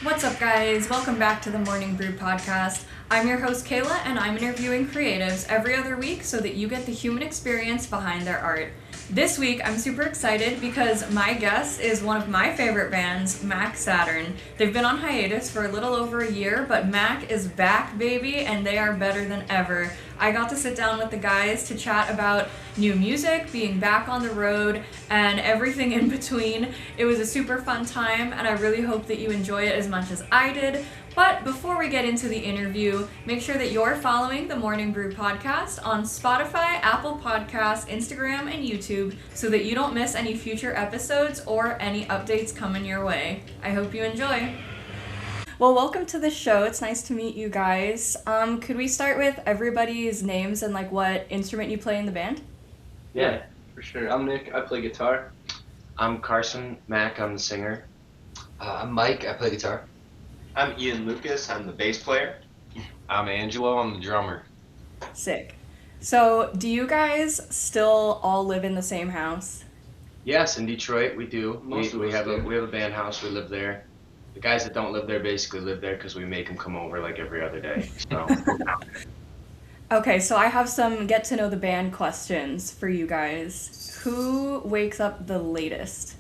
What's up, guys? Welcome back to the Morning Brew podcast. I'm your host, Kayla, and I'm interviewing creatives every other week so that you get the human experience behind their art. This week, I'm super excited because my guest is one of my favorite bands, Mac Saturn. They've been on hiatus for a little over a year, but Mac is back, baby, and they are better than ever. I got to sit down with the guys to chat about new music, being back on the road, and everything in between. It was a super fun time, and I really hope that you enjoy it as much as I did. But before we get into the interview, make sure that you're following the Morning Brew podcast on Spotify, Apple Podcasts, Instagram, and YouTube so that you don't miss any future episodes or any updates coming your way. I hope you enjoy. Well, welcome to the show. It's nice to meet you guys. Could we start with everybody's names and what instrument you play in the band? Yeah, for sure. I'm Nick. I play guitar. I'm Carson Macc. I'm the singer. I'm Mike. I play guitar. I'm Lukas. I'm the bass player. I'm Angelo. I'm the drummer. Sick. So, do you guys still all live in the same house? Yes, in Detroit we do. Most of we us have do. we have a band house. We live there. The guys that don't live there basically live there because we make them come over every other day. So. Okay, so I have some get to know the band questions for you guys. Who wakes up the latest?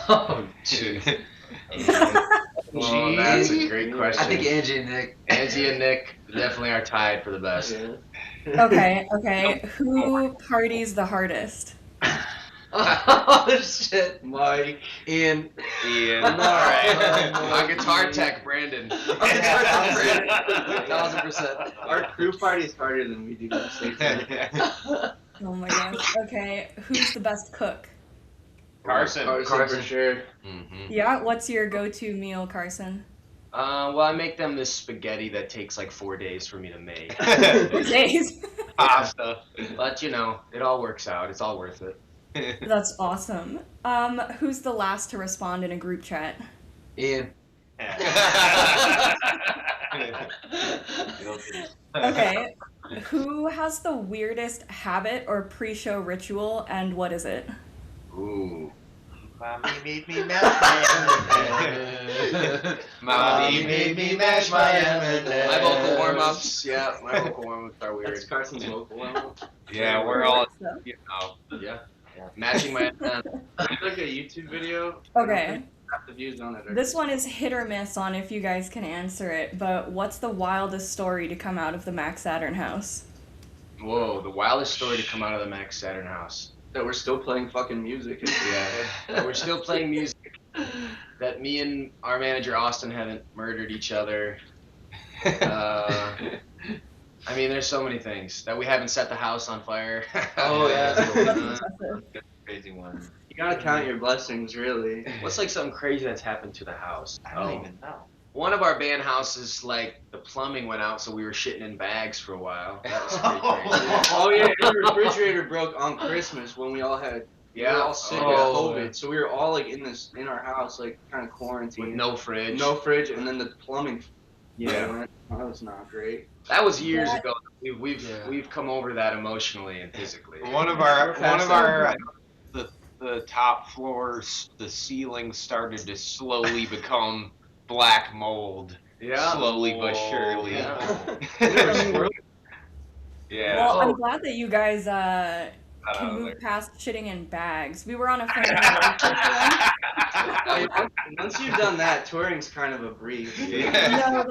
Oh, jeez. Well, that's a great question. I think Angie and Nick. Angie and Nick definitely are tied for the best. Yeah. Okay. Who parties the hardest? Oh, shit. Mike. Ian. Alright. My guitar tech, Brandon. 1000%. Our crew party is harder than we do. Oh my gosh. Okay, who's the best cook? Carson. For sure. Mm-hmm. Yeah, what's your go-to meal, Carson? Well, I make them this spaghetti that takes 4 days for me to make. Days. Pasta. But it all works out. It's all worth it. That's awesome. Who's the last to respond in a group chat? Ian. Okay. Who has the weirdest habit or pre-show ritual, and what is it? Ooh. Mommy made me mash my M&Ms. Mommy made me mash my M&Ms. My vocal warm-ups. Yeah, my vocal warm-ups are That's weird. Carson's vocal warm-up. Yeah, we're all, Yeah. Matching my It's like a YouTube video. Okay. Half the views on it. This one is hit or miss on if you guys can answer it, but what's the wildest story to come out of the Mac Saturn house? Whoa, the wildest story to come out of the Mac Saturn house. That we're still playing fucking music. Yeah. We're still playing music. That me and our manager Austin haven't murdered each other. There's so many things. That we haven't set the house on fire. Oh, yeah. That's impressive. crazy one. You gotta count your blessings, really. What's something crazy that's happened to the house? I don't even know. One of our band houses, the plumbing went out, so we were shitting in bags for a while. That was pretty crazy. Oh yeah, the refrigerator broke on Christmas when we all had we were all sick with COVID, so we were all in our house, kind of quarantined. With no fridge. No fridge, and then the plumbing. Yeah. Went. That was not great. That was years Yeah. ago. We've come over that emotionally and physically. One of our the top floors, the ceiling started to slowly become black mold. Yeah. Slowly but surely. Yeah. Yeah. Well, I'm glad that you guys can Uh, move past shitting in bags. We were on a family road trip once. Once you've done that, touring's kind of a breeze. No,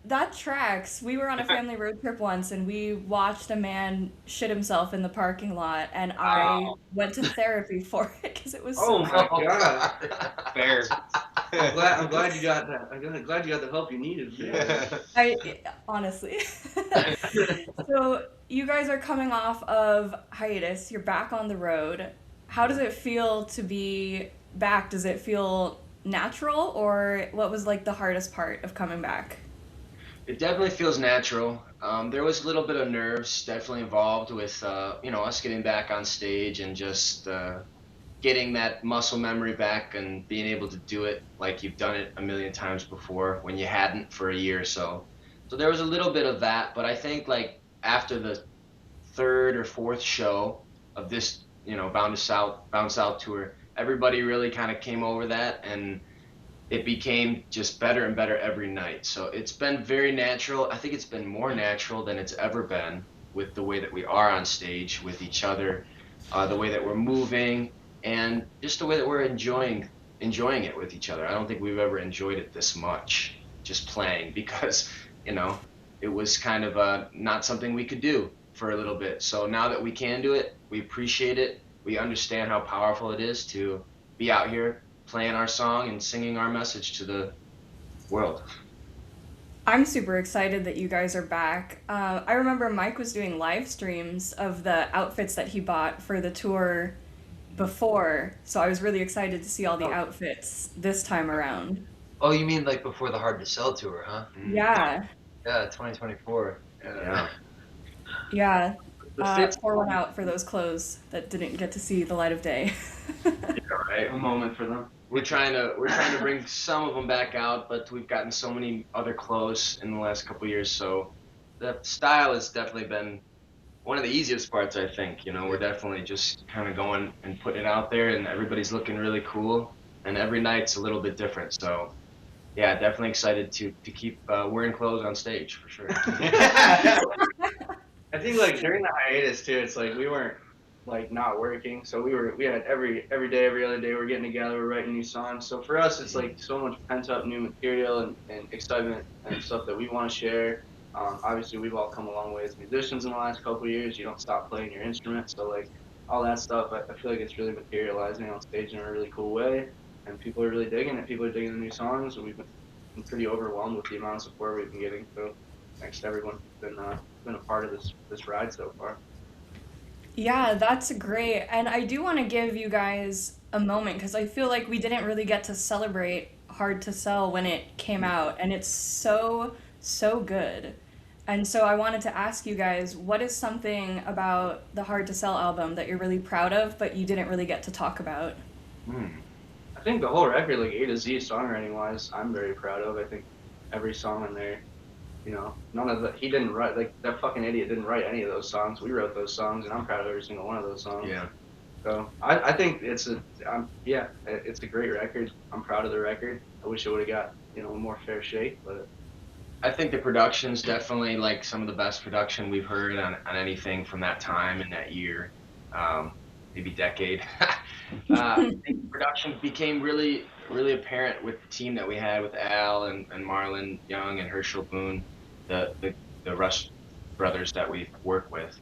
that tracks. We were on a family road trip once, and we watched a man shit himself in the parking lot, and I went to therapy for it because it was so Oh my god! Fair. I'm glad you got that. I'm glad you got the help you needed. honestly. So you guys are coming off of hiatus. You're back on the road. How does it feel to be back? Does it feel natural, or what was the hardest part of coming back? It definitely feels natural. There was a little bit of nerves definitely involved with us getting back on stage and just getting that muscle memory back and being able to do it like you've done it a million times before when you hadn't for a year or so. So there was a little bit of that, but I think after the third or fourth show of this, Bound South tour, everybody really kind of came over that, and it became just better and better every night. So it's been very natural. I think it's been more natural than it's ever been with the way that we are on stage with each other, the way that we're moving, and just the way that we're enjoying it with each other. I don't think we've ever enjoyed it this much just playing because, you know, it was kind of not something we could do for a little bit. So now that we can do it, we appreciate it. We understand how powerful it is to be out here playing our song and singing our message to the world. I'm super excited that you guys are back. I remember Mike was doing live streams of the outfits that he bought for the tour before, so I was really excited to see all the outfits this time around. Oh, you mean like before the Hard to Sell tour, huh? Yeah, Yeah, 2024. yeah. The fits Pour one out for those clothes that didn't get to see the light of day. Right. a moment for them. We're trying to bring some of them back out, but we've gotten so many other clothes in the last couple of years. So the style has definitely been one of the easiest parts, I think. You know, we're definitely just kind of going and putting it out there, and everybody's looking really cool. And every night's a little bit different. So yeah, definitely excited to keep wearing clothes on stage for sure. I think like during the hiatus too, it's like we weren't like not working, so we had every day, every other day we're getting together, we're writing new songs. So for us, it's like so much pent up new material and excitement and stuff that we want to share. Obviously, we've all come a long way as musicians in the last couple of years. You don't stop playing your instrument, so like all that stuff, I feel like it's really materializing on stage in a really cool way, and people are really digging it. People are digging the new songs, and we've been pretty overwhelmed with the amount of support we've been getting. So thanks to everyone who's been a part of this ride so far. Yeah, that's great. And I do want to give you guys a moment because I feel like we didn't really get to celebrate Hard to Sell when it came out, and it's so, so good. And so I wanted to ask you guys, what is something about the Hard to Sell album that you're really proud of, but you didn't really get to talk about? I think the whole record, like A to Z songwriting wise, I'm very proud of. I think every song on there, you know, none of the he didn't write, like that fucking idiot didn't write any of those songs. We wrote those songs, and I'm proud of every single one of those songs. Yeah. So I think it's a great record. I'm proud of the record. I wish it would have got a more fair shake, but I think the production's definitely like some of the best production we've heard on anything from that time and that year, maybe decade. I think production became really, really apparent with the team that we had with Al and Marlon Young and Herschel Boone, the Rush brothers that we work with.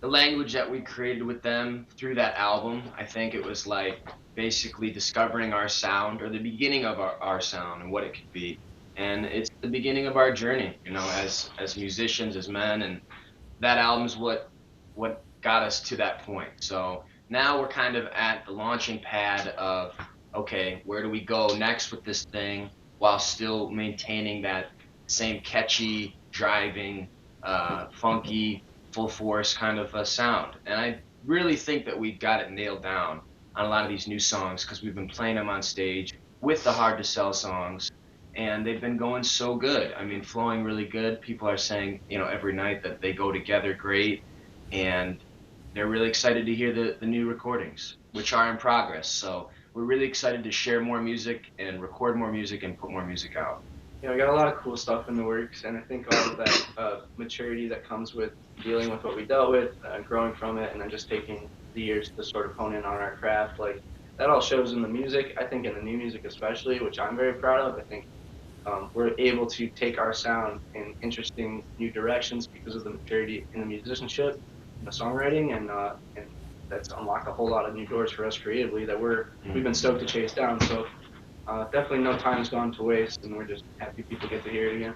The language that we created with them through that album, I think it was like basically discovering our sound or the beginning of our sound and what it could be. And it's the beginning of our journey, you know, as musicians, as men, and that album's what got us to that point. So now we're kind of at the launching pad of, okay, where do we go next with this thing while still maintaining that same catchy, driving, funky, full force kind of a sound. And I really think that we got it nailed down on a lot of these new songs because we've been playing them on stage with the Hard to Sell songs. And they've been going so good. I mean, flowing really good. People are saying, you know, every night that they go together great, and they're really excited to hear the new recordings, which are in progress. So we're really excited to share more music and record more music and put more music out. we got a lot of cool stuff in the works, and I think all of that maturity that comes with dealing with what we dealt with, growing from it, and then just taking the years to sort of hone in on our craft, like that all shows in the music. I think in the new music especially, which I'm very proud of. I think we're able to take our sound in interesting new directions because of the maturity in the musicianship, the songwriting, and that's unlocked a whole lot of new doors for us creatively that we've been stoked to chase down. So definitely no time's gone to waste, and we're just happy people get to hear it again.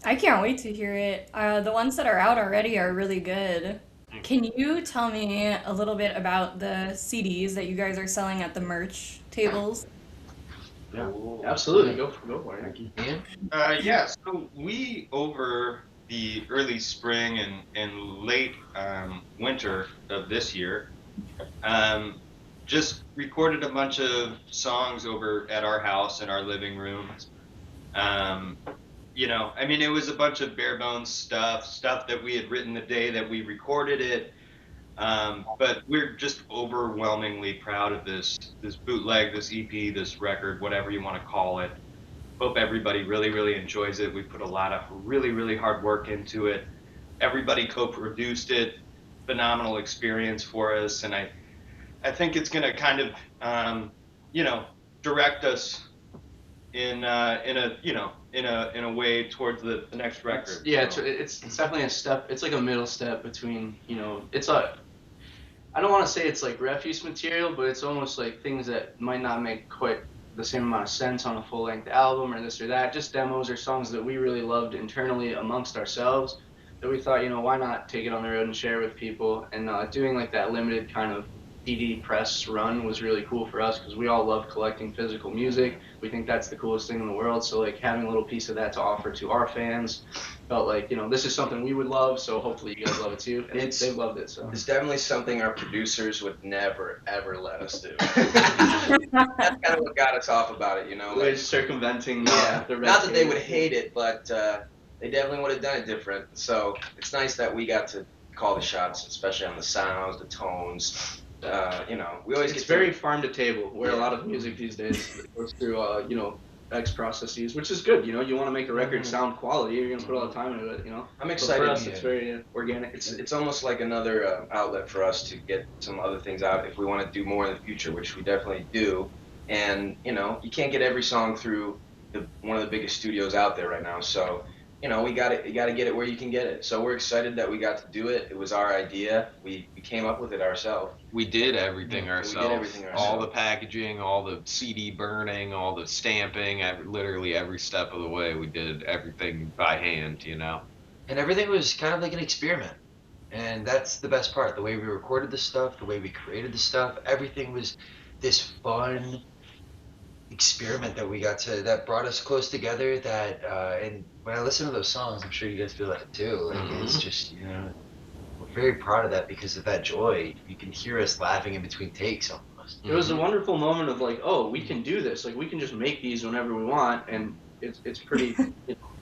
I can't wait to hear it. The ones that are out already are really good. Can you tell me a little bit about the CDs that you guys are selling at the merch tables? Yeah, absolutely. Go for it. Ian? Yeah, so we, over the early spring and late winter of this year, just recorded a bunch of songs over at our house in our living room. I mean, it was a bunch of bare bones stuff that we had written the day that we recorded it. But we're just overwhelmingly proud of this bootleg, this EP, this record, whatever you want to call it. Hope everybody really, really enjoys it. We put a lot of really, really hard work into it. Everybody co-produced it. Phenomenal experience for us, and I think it's going to kind of you know, direct us in a in a way towards the next record. Yeah, So. it's definitely a step. It's like a middle step between, it's a. I don't want to say it's like refuse material, but it's almost like things that might not make quite the same amount of sense on a full length album or this or that. Just demos or songs that we really loved internally amongst ourselves. That we thought, why not take it on the road and share with people? And doing like that limited kind of CD press run was really cool for us because we all love collecting physical music. We think that's the coolest thing in the world. So like having a little piece of that to offer to our fans felt like, this is something we would love. So hopefully you guys love it too. And they've loved it. So it's definitely something our producers would never ever let us do. That's kind of what got us off about it, Like circumventing. The not that they would hate it, but they definitely would have done it different. So it's nice that we got to call the shots, especially on the sounds, the tones. We always it's very farm to table, where a lot of music these days goes through, X processes, which is good. You want to make a record sound quality, you're gonna put all the time into it. I'm excited. But for us, it's very organic. It's almost like another outlet for us to get some other things out if we want to do more in the future, which we definitely do. And you can't get every song through one of the biggest studios out there right now. So you got to get it where you can get it. So we're excited that we got to do it. It was our idea. We came up with it ourselves. We did everything ourselves. All the Ourselves. packaging, all the CD burning, all the stamping, literally every step of the way. We did everything by hand, And everything was kind of like an experiment. And that's the best part. The way we recorded the stuff, the way we created the stuff, everything was this fun experiment that brought us close together. And when I listen to those songs, I'm sure you guys feel that too. Like it's just, we're very proud of that because of that joy. You can hear us laughing in between takes almost. It was a wonderful moment of like, oh, we can do this. Like we can just make these whenever we want, and it's pretty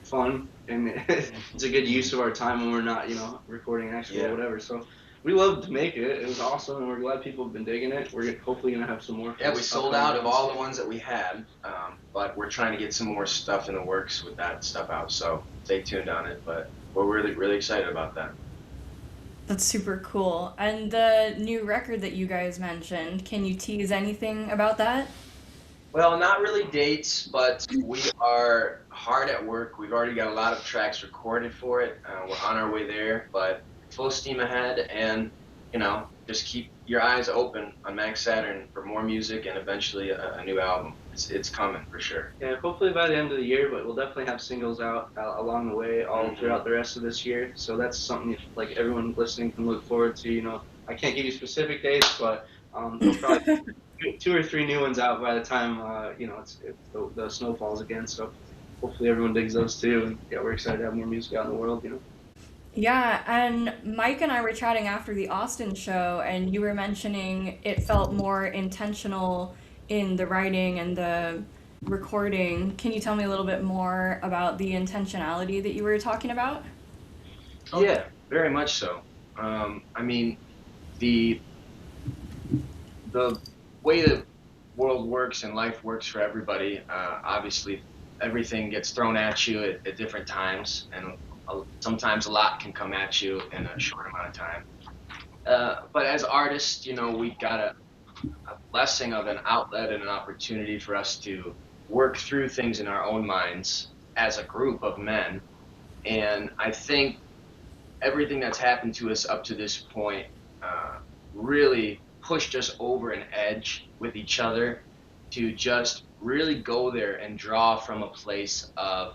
fun, and it's a good use of our time when we're not recording actually or whatever. So we loved to make it. It was awesome, and we're glad people have been digging it. We're hopefully gonna have some more. Yeah, we sold out of all the ones that we had, but we're trying to get some more stuff in the works with that stuff out. So stay tuned on it. But we're really, really excited about that. That's super cool. And the new record that you guys mentioned, can you tease anything about that? Well, not really dates, but we are hard at work. We've already got a lot of tracks recorded for it. We're on our way there, but full steam ahead, and just keep your eyes open on Mac Saturn for more music and eventually a new album. It's coming for sure. Yeah, hopefully by the end of the year, but we'll definitely have singles out along the way all throughout the rest of this year. So that's something like everyone listening can look forward to. I can't give you specific dates, but there'll probably be 2 or 3 new ones out by the time the snow falls again. So hopefully everyone digs those too. And yeah, we're excited to have more music out in the world. Yeah, and Mike and I were chatting after the Austin show, and you were mentioning it felt more intentional in the writing and the recording. Can you tell me a little bit more about the intentionality that you were talking about? Yeah, very much so. I mean, the way the world works and life works for everybody, obviously everything gets thrown at you at different times, and sometimes a lot can come at you in a short amount of time. But as artists, we got a blessing of an outlet and an opportunity for us to work through things in our own minds as a group of men. And I think everything that's happened to us up to this point really pushed us over an edge with each other to just really go there and draw from a place of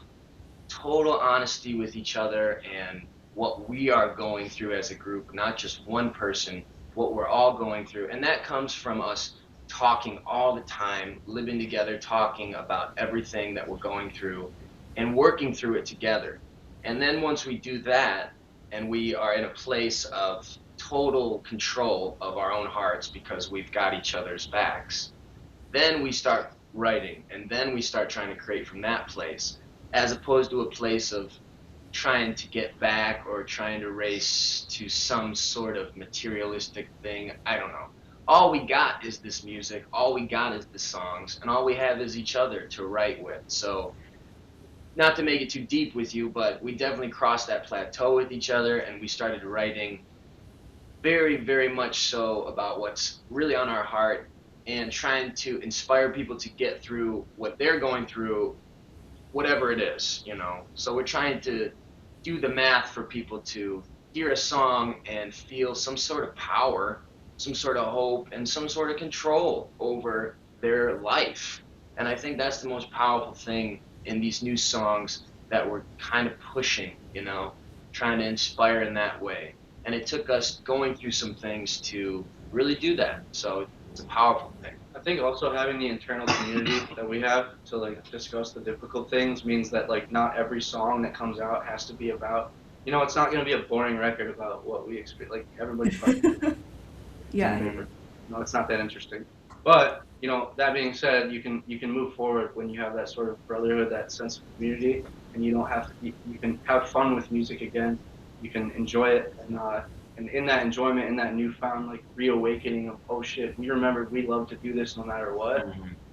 total honesty with each other and what we are going through as a group, not just one person, what we're all going through. And that comes from us talking all the time, living together, talking about everything that we're going through and working through it together. And then once we do that and we are in a place of total control of our own hearts because we've got each other's backs, then we start writing, and then we start trying to create from that place, as opposed to a place of trying to get back or trying to race to some sort of materialistic thing. I don't know. All we got is this music, all we got is the songs, and all we have is each other to write with. So, not to make it too deep with you, but we definitely crossed that plateau with each other, and we started writing very, very much so about what's really on our heart and trying to inspire people to get through what they're going through, whatever it is, you know. So we're trying to do the math for people to hear a song and feel some sort of power, some sort of hope, and some sort of control over their life. And I think that's the most powerful thing in these new songs that we're kind of pushing, you know, trying to inspire in that way. And it took us going through some things to really do that. So it's a powerful thing. I think also having the internal community that we have to like discuss the difficult things means that like not every song that comes out has to be about, you know, it's not going to be a boring record about what we experience. Like everybody fucking Yeah. no, it's not that interesting. But you know, that being said, you can move forward when you have that sort of brotherhood, that sense of community, and you don't have to. You can have fun with music again. You can enjoy it, and in that enjoyment, in that newfound like reawakening of oh shit, we remembered we love to do this no matter what.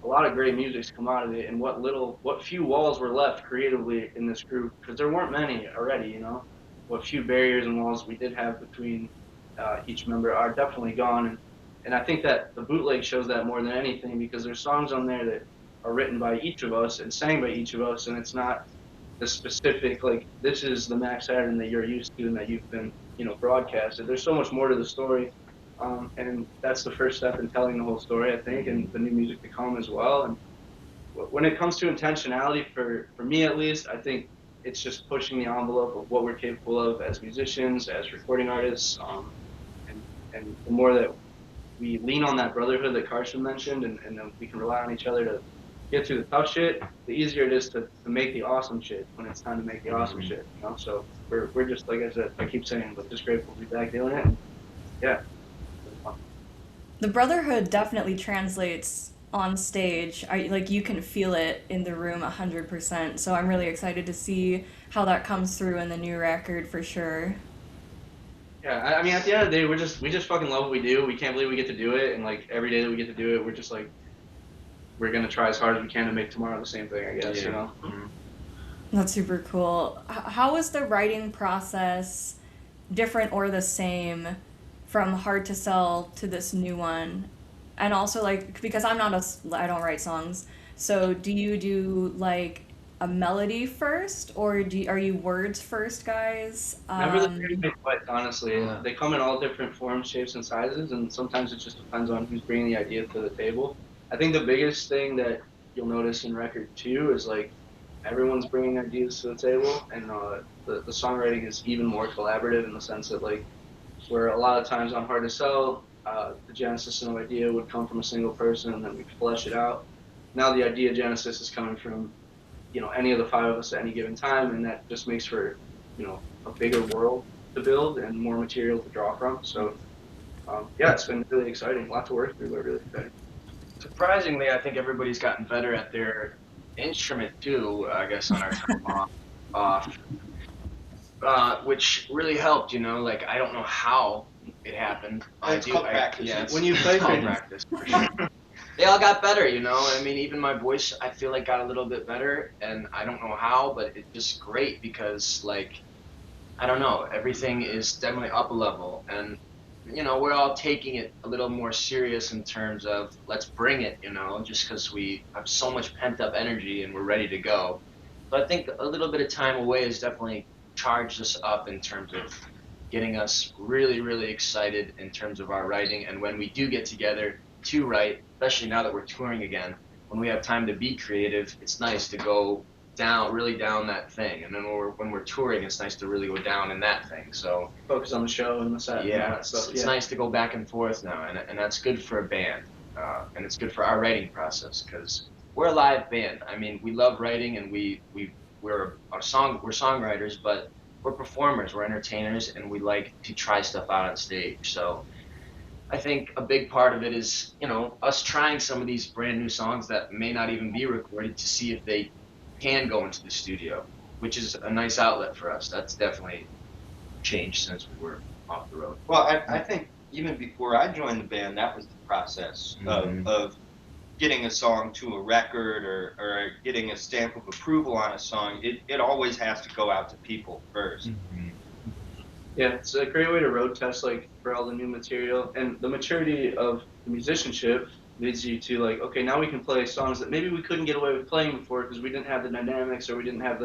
A lot of great music's come out of it, and what few walls were left creatively in this group, because there weren't many already, you know. What few barriers and walls we did have between each member are definitely gone, and I think that the bootleg shows that more than anything, because there's songs on there that are written by each of us and sang by each of us, and it's not the specific like this is the Mac Saturn that you're used to and that you've been, you know, broadcasted. There's so much more to the story, and that's the first step in telling the whole story, I think, and the new music to come as well. And when it comes to intentionality, for me at least, I think it's just pushing the envelope of what we're capable of as musicians, as recording artists, and the more that we lean on that brotherhood that Carson mentioned, and then we can rely on each other to get through the tough shit, the easier it is to make the awesome shit when it's time to make the awesome shit, you know? So we're just, like I said, I keep saying, but just grateful to be back doing it. And yeah. The brotherhood definitely translates on stage. Like you can feel it in the room 100%. So I'm really excited to see how that comes through in the new record for sure. Yeah, I mean, at the end of the day, we just fucking love what we do. We can't believe we get to do it, and like every day that we get to do it, we're just like, we're gonna try as hard as we can to make tomorrow the same thing, I guess, you know. That's super cool. How is the writing process different or the same from Hard to Sell to this new one? And also, like, because I don't write songs, so do you do like a melody first, or are you words first, guys? Never the pretty big fights, honestly. Yeah. They come in all different forms, shapes, and sizes, and sometimes it just depends on who's bringing the idea to the table. I think the biggest thing that you'll notice in record 2 is like everyone's bringing ideas to the table, and the songwriting is even more collaborative in the sense that like where a lot of times on Hard to Sell, the genesis of an idea would come from a single person, and then we'd flesh it out. Now the idea genesis is coming from, you know, any of the 5 of us at any given time, and that just makes for, you know, a bigger world to build and more material to draw from. So yeah, it's been really exciting. A lot to work through, but really exciting. Surprisingly, I think everybody's gotten better at their instrument too, I guess, on our time off. Which really helped, you know, like I don't know how it happened. It's called practice. Yeah, when you play practice. For sure. They all got better, you know. I mean, even my voice, I feel like got a little bit better, and I don't know how, but it's just great because, like, I don't know, everything is definitely up a level, and you know, we're all taking it a little more serious in terms of let's bring it, you know, just because we have so much pent up energy and we're ready to go. So I think a little bit of time away has definitely charged us up in terms of getting us really, really excited in terms of our writing, and when we do get together to write, especially now that we're touring again, when we have time to be creative, it's nice to go really down that thing, and then when we're touring, it's nice to really go down in that thing. So focus on the show and the set. Yeah, and all that stuff. it's nice to go back and forth now, and that's good for a band, and it's good for our writing process because we're a live band. I mean, we love writing, and we're songwriters, but we're performers, we're entertainers, and we like to try stuff out on stage. So I think a big part of it is, you know, us trying some of these brand new songs that may not even be recorded to see if they can go into the studio. which is a nice outlet for us. That's definitely changed since we were off the road. Well, I think even before I joined the band, that was the process of getting a song to a record or getting a stamp of approval on a song. It always has to go out to people first. Yeah, it's a great way to road test, like, for all the new material. And the maturity of the musicianship leads you to, like, okay, now we can play songs that maybe we couldn't get away with playing before because we didn't have the dynamics or we didn't have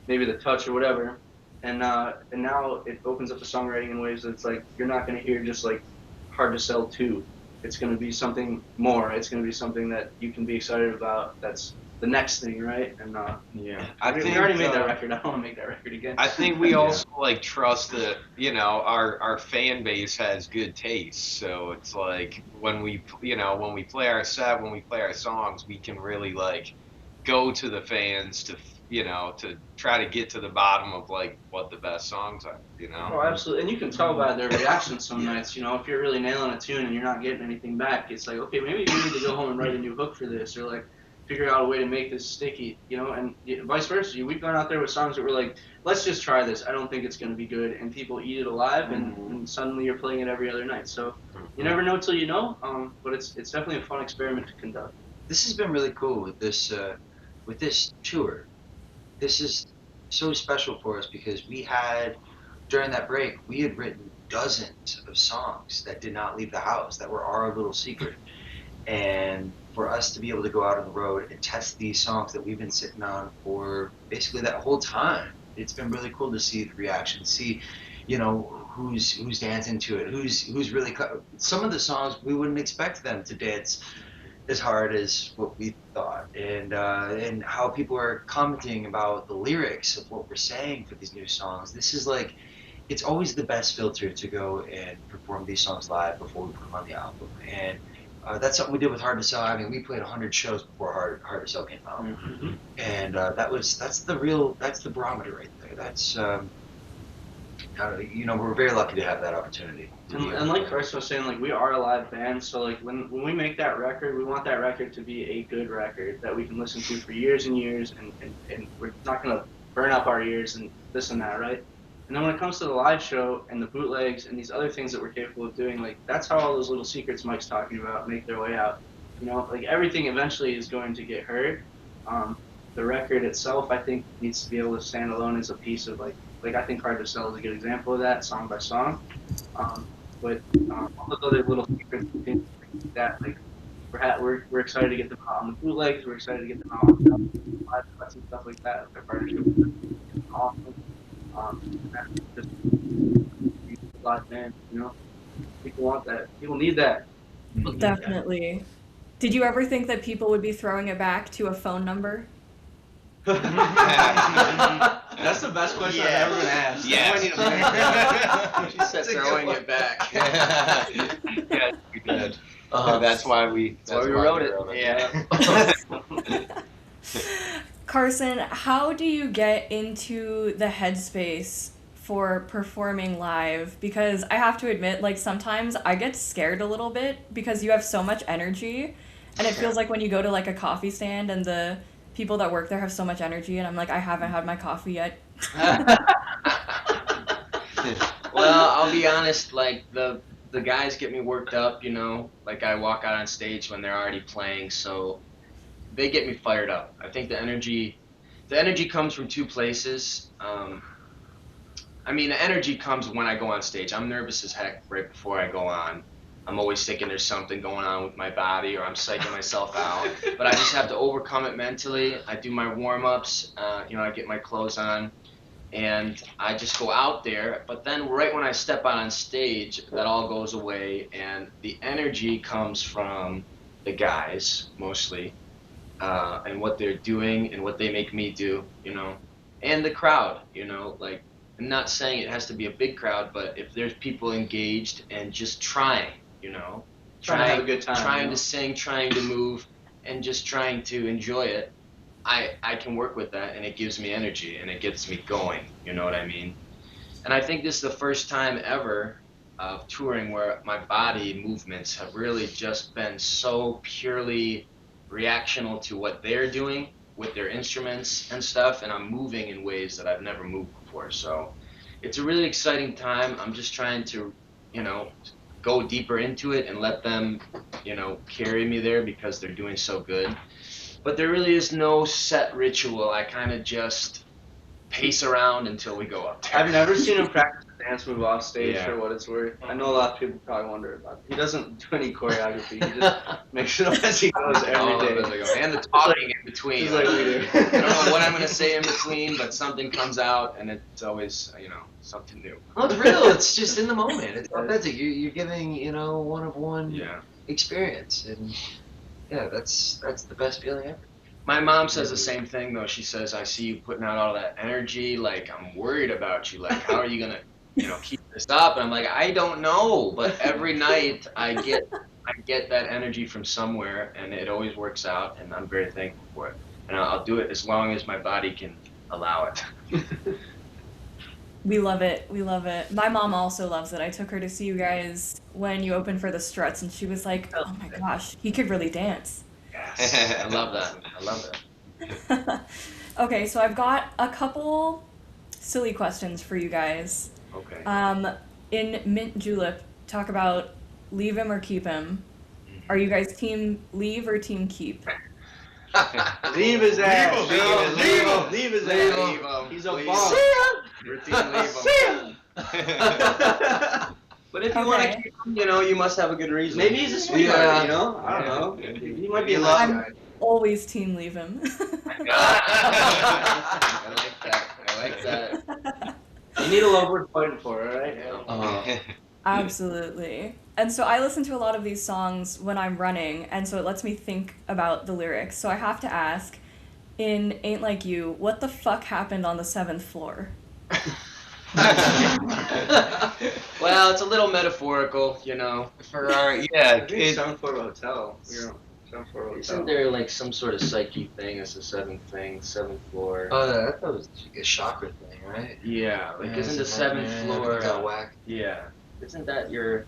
maybe the touch or whatever. And now it opens up the songwriting in ways that's like you're not going to hear just like Hard to Sell 2. It's going to be something more. It's going to be something that you can be excited about. That's the next thing, right? And Yeah. we already made that record. I don't want to make that record again. I think we also like trust that, you know, our fan base has good taste. So it's like when we play our set, when we play our songs, we can really like go to the fans to, you know, to try to get to the bottom of like what the best songs are, you know. Oh, absolutely. And you can tell by their reactions some nights, you know, if you're really nailing a tune and you're not getting anything back, it's like, okay, maybe you need to go home and write a new hook for this, or like figure out a way to make this sticky, you know, and vice versa. We've gone out there with songs that were like, let's just try this. I don't think it's going to be good. And people eat it alive, and suddenly you're playing it every other night. So you never know till you know, but it's definitely a fun experiment to conduct. This has been really cool with this tour. This is so special for us because during that break, we had written dozens of songs that did not leave the house, that were our little secret. And for us to be able to go out on the road and test these songs that we've been sitting on for basically that whole time, it's been really cool to see the reaction, see, you know, who's dancing to it, who's really some of the songs we wouldn't expect them to dance as hard as what we thought, and how people are commenting about the lyrics of what we're saying for these new songs. This is like, it's always the best filter to go and perform these songs live before we put them on the album, and that's something we did with Hard to Sell. I mean, we played 100 shows before Hard to Sell came out, and that's the barometer right there. That's you know, we're very lucky to have that opportunity. And like Carson was saying, like, we are a live band, so like when we make that record, we want that record to be a good record that we can listen to for years and years, and we're not gonna burn up our ears and this and that, right? And then when it comes to the live show and the bootlegs and these other things that we're capable of doing, like, that's how all those little secrets Mike's talking about make their way out. You know, like, everything eventually is going to get heard. The record itself, I think, needs to be able to stand alone as a piece of, like I think Hard to Sell is a good example of that, song by song. But all those other little secrets and things like that, like, we're excited to get them out on the bootlegs. We're excited to get them out on the live cuts and stuff like that. Our partnership is awesome. That's just a live band, you know. People want that. People need that. Well, definitely. Did you ever think that people would be throwing it back to a phone number? That's the best question I've ever been asked. Yes. She said throwing it back. Yeah, we did. That's why we wrote it. Yeah. Carson, how do you get into the headspace for performing live? Because I have to admit, like, sometimes I get scared a little bit because you have so much energy, and it feels like when you go to like a coffee stand and the people that work there have so much energy, and I'm like, I haven't had my coffee yet. Well, I'll be honest, like, the guys get me worked up, you know, like, I walk out on stage when they're already playing, so they get me fired up. I think the energy comes from two places. I mean, the energy comes when I go on stage. I'm nervous as heck right before I go on. I'm always thinking there's something going on with my body, or I'm psyching myself out. But I just have to overcome it mentally. I do my warm-ups, you know, I get my clothes on, and I just go out there. But then right when I step out on stage, that all goes away, and the energy comes from the guys, mostly, and what they're doing and what they make me do, you know, and the crowd, you know, like, I'm not saying it has to be a big crowd, but if there's people engaged and just trying, you know, Trying to have a good time, trying you know? to sing, trying to move, and just trying to enjoy it, I can work with that, and it gives me energy, and it gets me going, you know what I mean? And I think this is the first time ever of touring where my body movements have really just been so purely reactional to what they're doing, with their instruments and stuff, and I'm moving in ways that I've never moved before. So it's a really exciting time. I'm just trying to, go deeper into it and let them, carry me there because they're doing so good. But there really is no set ritual. I kind of just pace around until we go up there. I've never seen him practice a dance move off stage Yeah. for what it's worth. I know a lot of people probably wonder about it. He doesn't do any choreography. He just makes it up as he goes All every of day. it, and the talking in between. Just like we do. I don't know what I'm going to say in between, but something comes out, and it's always, something new. Well, it's real. It's just in the moment. It's authentic. You're giving, one-of-one Yeah. experience, and yeah, that's the best feeling ever. My mom says the same thing, though. She says, I see you putting out all that energy. Like, I'm worried about you. Like, how are you going to, keep this up? And I'm like, I don't know. But every night I get that energy from somewhere, and it always works out, and I'm very thankful for it. And I'll do it as long as my body can allow it. We love it. We love it. My mom also loves it. I took her to see you guys when you opened for the Struts, and she was like, oh my gosh, he could really dance. Yes. I love that. I love that. Okay, so I've got a couple silly questions for you guys. Okay. In Mint Julep, talk about leave him or keep him. Are you guys team leave or team keep? Leave his ass. Leave him. Leave his Leave ass. him. He's a Please. boss. We're team leave him. But if you want to Okay. keep him, you must have a good reason. Maybe he's a sweetheart, Yeah. I don't know. He might be a I'm nice guy. always team leave him. I like that. I like that. You need a love worth fighting for, alright? Absolutely. And so I listen to a lot of these songs when I'm running, and so it lets me think about the lyrics. So I have to ask, in Ain't Like You, what the fuck happened on the 7th floor? Well, it's a little metaphorical, For our, I yeah, think 7th floor hotel. We were on 7th floor hotel. Isn't there like some sort of psyche thing as the seventh floor? Oh, I thought it was like a chakra thing, right? Yeah, like Yeah, isn't the it's a 7th nightmare, floor? everything got whacked. Yeah, isn't that your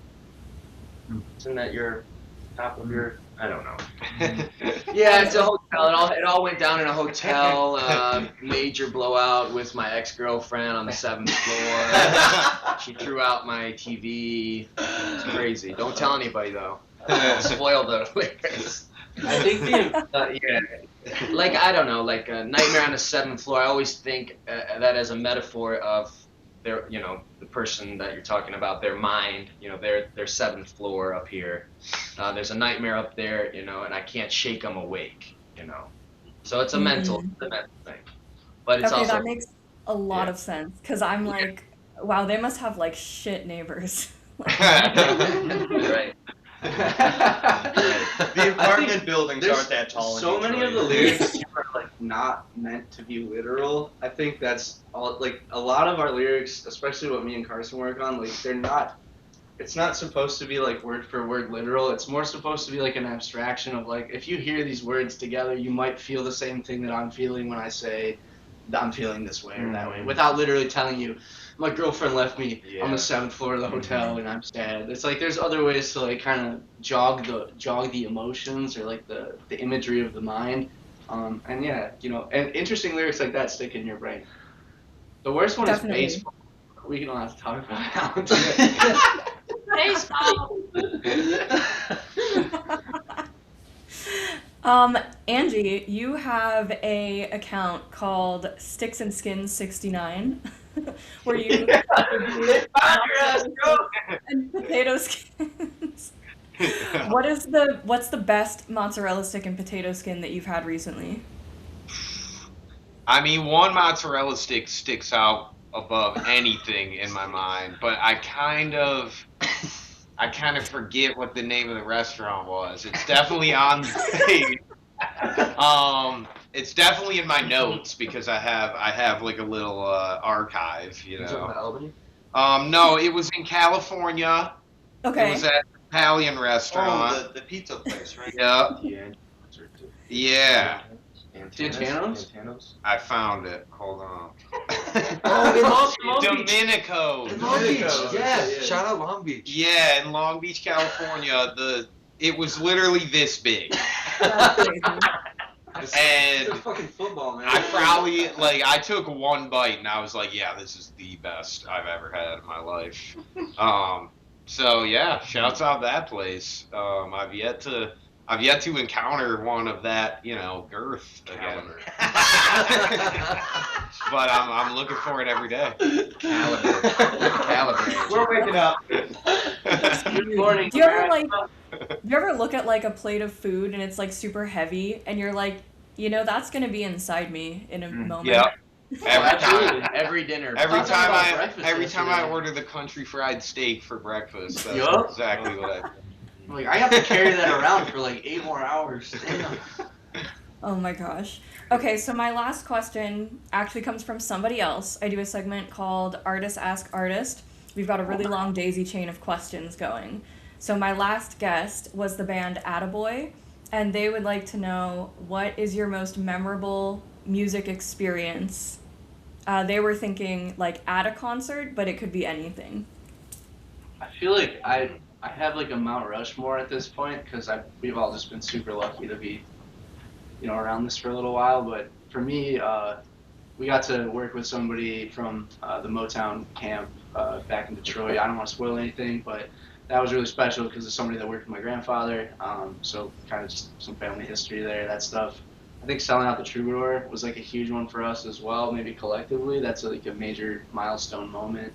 top of your? I don't know. Yeah, it's a hotel. It all went down in a hotel. Major blowout with my ex-girlfriend on the 7th floor. She threw out my TV. It's crazy. Don't tell anybody though. Spoil the lyrics. I think Like, I don't know, like a Nightmare on the 7th floor. I always think that as a metaphor of their, the person that you're talking about, their mind, their 7th floor up here. There's a nightmare up there, and I can't shake them awake, So it's a mental thing. But it's Okay, also that makes a lot yeah. of sense, because I'm like, wow, they must have like shit neighbors. right. The apartment buildings aren't that tall. in So many of the Detroit. lyrics are like not meant to be literal. I think that's all. Like a lot of our lyrics, especially what me and Carson work on, like they're not. It's not supposed to be like word for word literal. It's more supposed to be like an abstraction of like if you hear these words together, you might feel the same thing that I'm feeling when I say I'm feeling this way or that way, without literally telling you. My girlfriend left me on the 7th floor of the hotel and I'm sad. It's like there's other ways to like kind of jog the emotions or like the imagery of the mind. And yeah, and interesting lyrics like that stick in your brain. The worst one Definitely. is baseball. We don't have to talk about it now. Baseball. Angie, you have a account called Sticks and Skins 69, where you and potato skins. What's the best mozzarella stick and potato skin that you've had recently? I mean, one mozzarella stick sticks out above anything in my mind, but I kind of forget what the name of the restaurant was. It's definitely on the page. It's definitely in my notes because I have like a little archive, You talking about Albany? No, it was in California. Okay. It was at an Italian restaurant. Oh, the pizza place, right? Yeah. Yeah. Santano's? I found it. Hold on. Oh, in Long Beach. Domenico's. In Long Beach, Domenico's, yeah. yeah. Shout out Long Beach. Yeah, in Long Beach, California. It was literally this big. That's crazy. It's And fucking football, man. I probably, like, I took one bite and I was like, yeah, this is the best I've ever had in my life. So yeah, shouts out that place. I've yet to encounter one of that, girth again. But I'm looking for it every day. Caliber. We're waking up. Good morning. Do you ever look at like a plate of food and it's like super heavy and you're like, that's gonna be inside me in a moment? Yeah. Every time. Every dinner. Every Talking time about breakfast I yesterday. order the country fried steak for breakfast, that's Yup. exactly what I. Like, I have to carry that around for like 8 more hours. Damn. Oh my gosh. Okay, so my last question actually comes from somebody else. I do a segment called Artist Ask Artist. We've got a really long daisy chain of questions going. So my last guest was the band Attaboy, and they would like to know, what is your most memorable music experience? They were thinking like at a concert, but it could be anything. I feel like I have like a Mount Rushmore at this point because we've all just been super lucky to be, around this for a little while. But for me, we got to work with somebody from the Motown camp back in Detroit. I don't want to spoil anything, but that was really special because it's somebody that worked with my grandfather. So kind of just some family history there, that stuff. I think selling out the Troubadour was like a huge one for us as well. Maybe collectively, that's like a major milestone moment.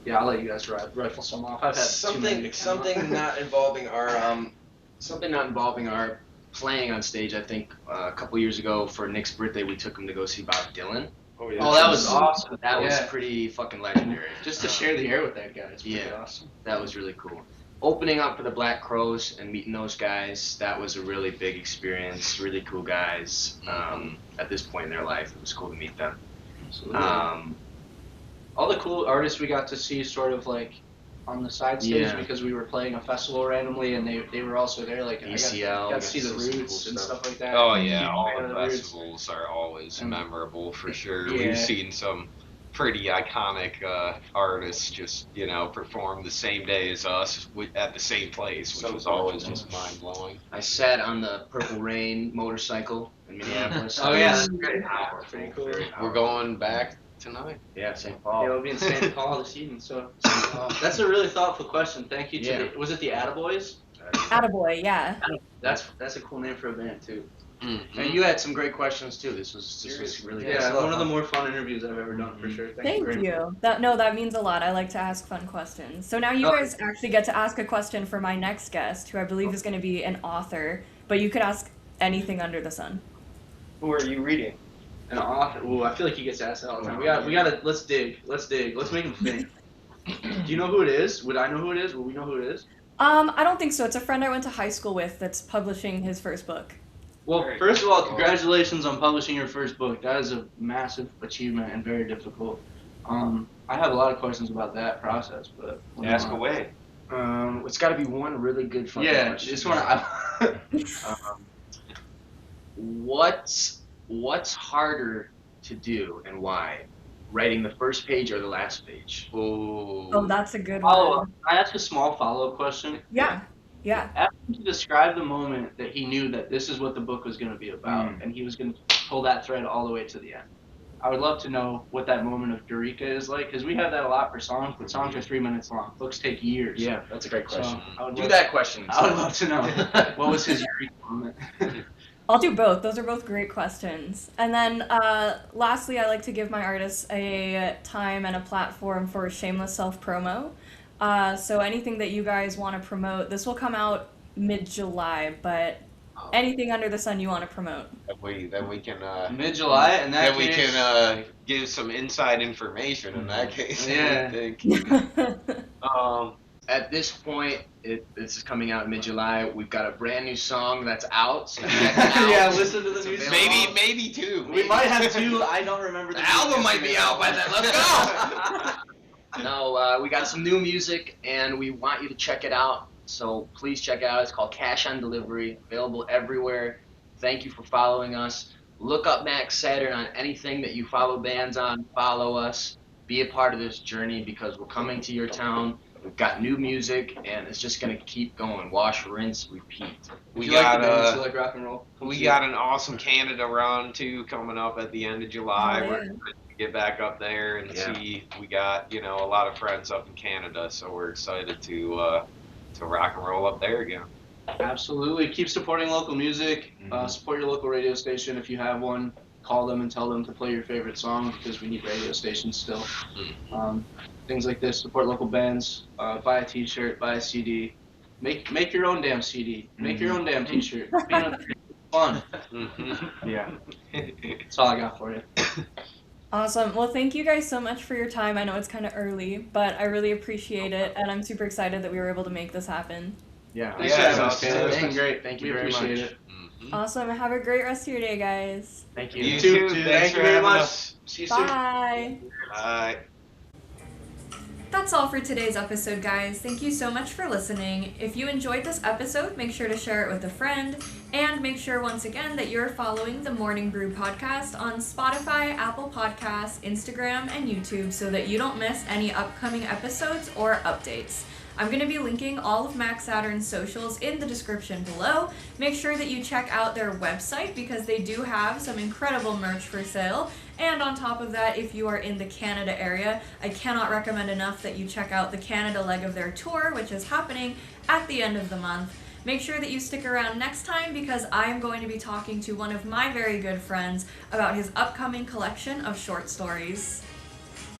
Yeah, I'll let you guys rifle some off. I've had something not involving our playing on stage. I think a couple years ago for Nick's birthday, we took him to go see Bob Dylan. Oh, that was awesome. That was pretty fucking legendary. Just to share the air with that guy, it's pretty awesome. That was really cool. Opening up for the Black Crowes and meeting those guys, that was a really big experience. Really cool guys. At this point in their life, it was cool to meet them. Absolutely. All the cool artists we got to see sort of like on the side stage because we were playing a festival randomly and they were also there. Like ECL, I got to see the Roots and stuff like that. Oh yeah, all the the Roots. festivals are always memorable for sure. Yeah. We've seen some pretty iconic artists just perform the same day as us at the same place, which was always just mind blowing. I sat on the Purple Rain motorcycle in Minneapolis. Oh yeah, that's great. Pretty cool. We're going back tonight. Yeah, St. Yeah, Paul. we'll be in St. Paul this evening. So that's a really thoughtful question. Thank you to was it the Attaboys? Attaboy, yeah. That's a cool name for a band too. Mm-hmm. And you had some great questions too. This was really good. Yeah, one of the more fun interviews I've ever done for sure. Thank very you. That means a lot. I like to ask fun questions. So now you guys actually get to ask a question for my next guest, who I believe is going to be an author, but you could ask anything under the sun. Who are you reading? An author. Ooh, I feel like he gets asked that all the time. We gotta let's dig. Let's make him think. Do you know who it is? Would I know who it is? Will we know who it is? I don't think so. It's a friend I went to high school with that's publishing his first book. Well, first of all, congratulations on publishing your first book. That is a massive achievement and very difficult. I have a lot of questions about that process, but Ask away. It's got to be one really good fun question. Just want to. What's harder to do and why? Writing the first page or the last page? Oh, that's a good one. I asked a small follow-up question. Yeah. Ask him to describe the moment that he knew that this is what the book was going to be about, and he was going to pull that thread all the way to the end. I would love to know what that moment of Eureka is like, because we have that a lot for songs, but songs are 3 minutes long. Books take years. Yeah, that's a great question. So do that question. I would love to know what was his Eureka moment. I'll do both. Those are both great questions. And then lastly, I like to give my artists a time and a platform for shameless self-promo. So anything that you guys want to promote, this will come out mid-July, but anything under the sun you want to promote. That we can Mid-July, and then we can give some inside information in that case. Yeah. I think. At this point, this is coming out in mid-July. We've got a brand new song that's out. So check it out. Yeah, listen to the new song. Maybe two. We might have two. I don't remember. The album might be out by then. Let's go. No, we got some new music, and we want you to check it out. So please check it out. It's called Cash on Delivery. Available everywhere. Thank you for following us. Look up Mac Saturn on anything that you follow bands on. Follow us. Be a part of this journey because we're coming to your town. We've got new music, and it's just gonna keep going. Wash, rinse, repeat. We you like got the bands, you like rock and roll. we got an awesome Canada run too coming up at the end of July. Oh, We're yeah. going to get back up there and Yeah. see. We got a lot of friends up in Canada, so we're excited to rock and roll up there again. Absolutely. Keep supporting local music. Support your local radio station if you have one. Call them and tell them to play your favorite song because we need radio stations still. Things like this. Support local bands. Buy a T-shirt. Buy a CD. Make your own damn CD. Make your own damn T-shirt. Fun. Yeah. That's all I got for you. Awesome. Well, thank you guys so much for your time. I know it's kind of early, but I really appreciate it, and I'm super excited that we were able to make this happen. Yeah. Thanks for having us, awesome. Taylor. It's been Thanks. great. Thank you We very appreciate much. it. Awesome. Have a great rest of your day, guys. Thank you. You too. too. Thank Thanks you for very having much. us. See you soon. Bye. Bye. That's all for today's episode, guys. Thank you so much for listening. If you enjoyed this episode, make sure to share it with a friend. And make sure, once again, that you're following the Morning Brew podcast on Spotify, Apple Podcasts, Instagram, and YouTube so that you don't miss any upcoming episodes or updates. I'm going to be linking all of Mac Saturn's socials in the description below. Make sure that you check out their website because they do have some incredible merch for sale. And on top of that, if you are in the Canada area, I cannot recommend enough that you check out the Canada leg of their tour, which is happening at the end of the month. Make sure that you stick around next time because I'm going to be talking to one of my very good friends about his upcoming collection of short stories.